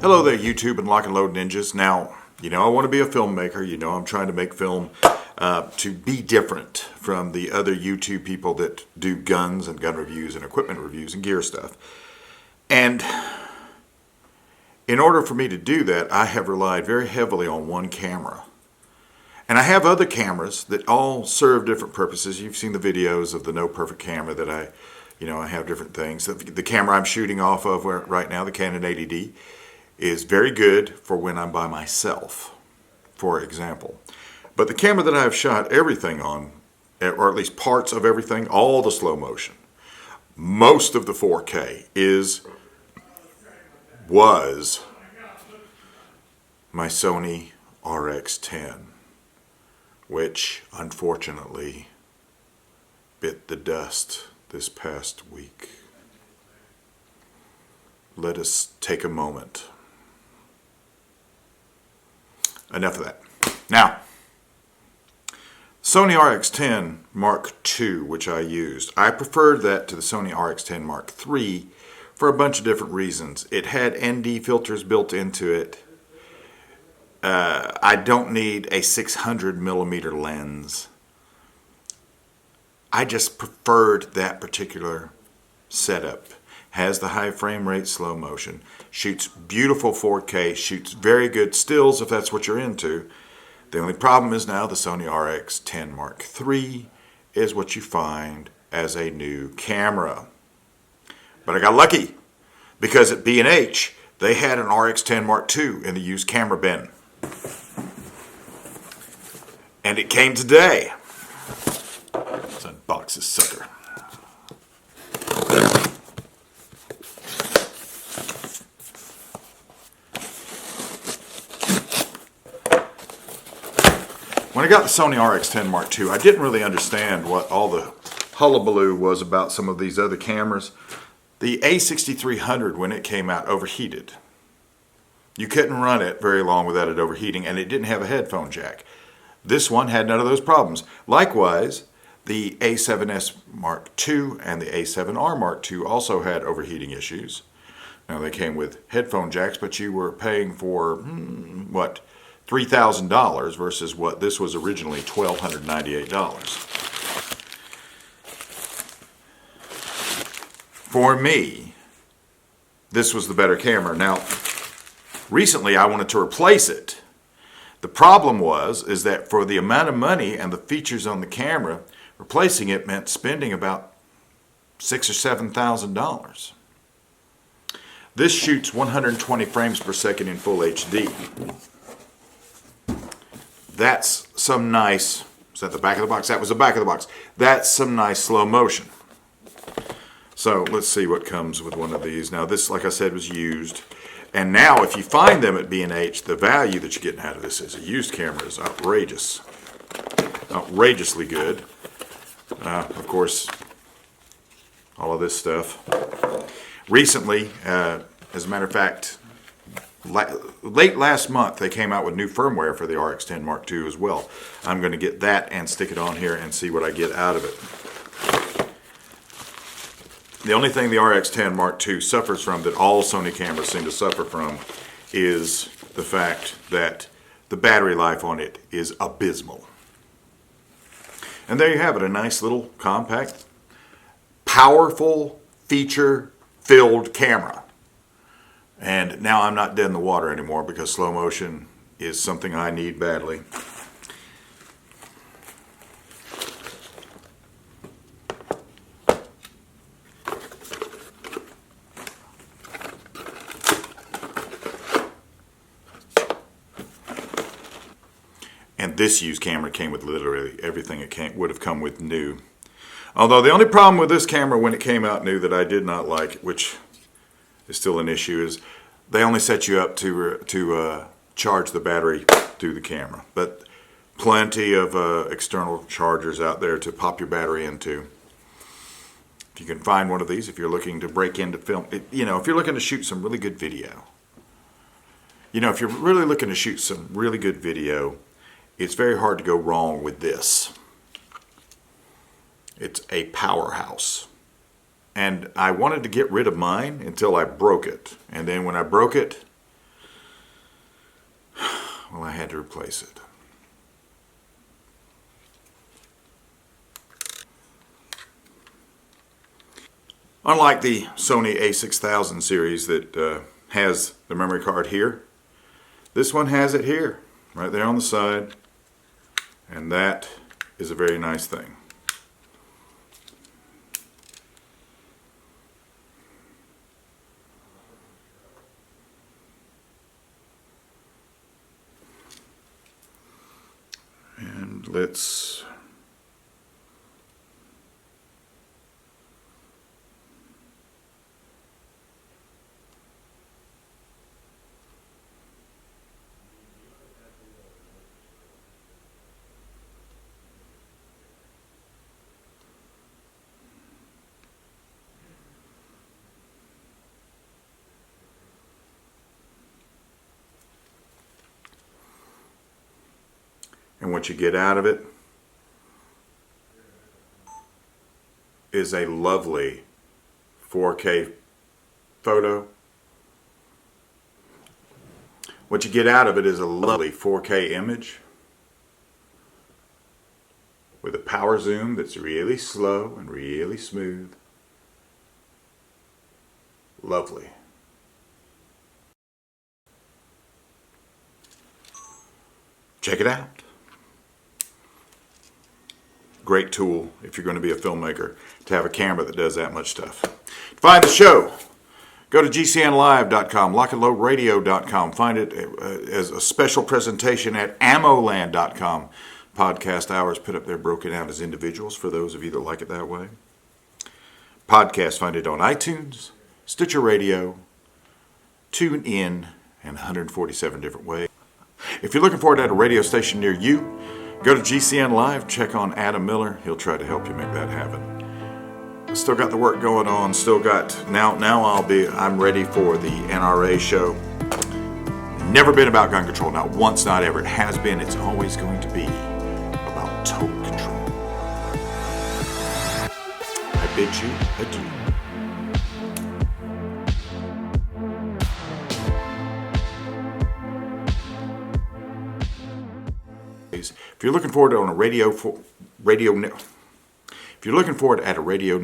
Hello there, YouTube and Lock and Load Ninjas. Now, I want to be a filmmaker. I'm trying to make film to be different from the other YouTube people that do guns and gun reviews and equipment reviews and gear stuff. And in order for me to do that, I have relied very heavily on one camera. And I have other cameras that all serve different purposes. You've seen the videos of the No Perfect camera that I have different things. The camera I'm shooting off of right now, the Canon 80D, is very good for when I'm by myself, for example. But the camera that I've shot everything on, or at least parts of everything, all the slow motion, most of the 4K was my Sony RX 10, which unfortunately bit the dust this past week. Let us take a moment. Enough of that. Now, Sony RX 10 Mark II, which I used, I preferred that to the Sony RX 10 Mark III for a bunch of different reasons. It had ND filters built into it. I don't need a 600mm lens. I just preferred that particular setup. Has the high frame rate slow motion, shoots beautiful 4K, shoots very good stills if that's what you're into. The only problem is now the Sony RX 10 Mark III is what you find as a new camera. But I got lucky because at B&H they had an RX 10 Mark II in the used camera bin. And it came today. Let's unbox this sucker. When I got the Sony RX 10 Mark II, I didn't really understand what all the hullabaloo was about some of these other cameras. The A6300, when it came out, overheated. You couldn't run it very long without it overheating, and it didn't have a headphone jack. This one had none of those problems. Likewise, the A7S Mark II and the A7R Mark II also had overheating issues. Now, they came with headphone jacks, but you were paying for, $3,000 versus what this was originally, $1,298. For me, this was the better camera. Now, recently I wanted to replace it. The problem is that for the amount of money and the features on the camera, replacing it meant spending about $6,000 or $7,000. This shoots 120 frames per second in full HD. That's some nice, is that the back of the box? That was the back of the box. That's some nice slow motion. So let's see what comes with one of these. Now this, like I said, was used. And now if you find them at B&H, the value that you're getting out of this as a used camera is outrageous. Outrageously good. Of course, all of this stuff. Recently, as a matter of fact, late last month they came out with new firmware for the RX 10 Mark II as well. I'm going to get that and stick it on here and see what I get out of it. The only thing the RX 10 Mark II suffers from, that all Sony cameras seem to suffer from, is the fact that the battery life on it is abysmal. And there you have it, a nice little compact, powerful, feature-filled camera. And now I'm not dead in the water anymore because slow motion is something I need badly. And this used camera came with literally everything it would have come with new. Although the only problem with this camera when it came out new that I did not like, which is still an issue, is they only set you up to charge the battery through the camera. But plenty of external chargers out there to pop your battery into. If you can find one of these, if you're looking to break into film, if you're looking to shoot some really good video. If you're really looking to shoot some really good video, it's very hard to go wrong with this. It's a powerhouse. And I wanted to get rid of mine until I broke it. And then when I broke it, well, I had to replace it. Unlike the Sony a6000 series that has the memory card here, this one has it here, right there on the side, and that is a very nice thing. And let's and what you get out of it is a lovely 4K photo. What you get out of it is a lovely 4K image with a power zoom that's really slow and really smooth. Lovely. Check it out. Great tool if you're going to be a filmmaker to have a camera that does that much stuff. To find the show, go to gcnlive.com, lockandloadradio.com. Find it as a special presentation at ammoland.com. Podcast hours put up there broken out as individuals for those of you that like it that way. Podcast, find it on iTunes, Stitcher Radio, TuneIn, and 147 different ways. If you're looking for it at a radio station near you, go to GCN Live, check on Adam Miller. He'll try to help you make that happen. Still got the work going on. Still got I'm ready for the NRA show. Never been about gun control. Not once, not ever. It has been. It's always going to be about total control. I bid you adieu. If you're looking for it on a if you're looking for it at a radio,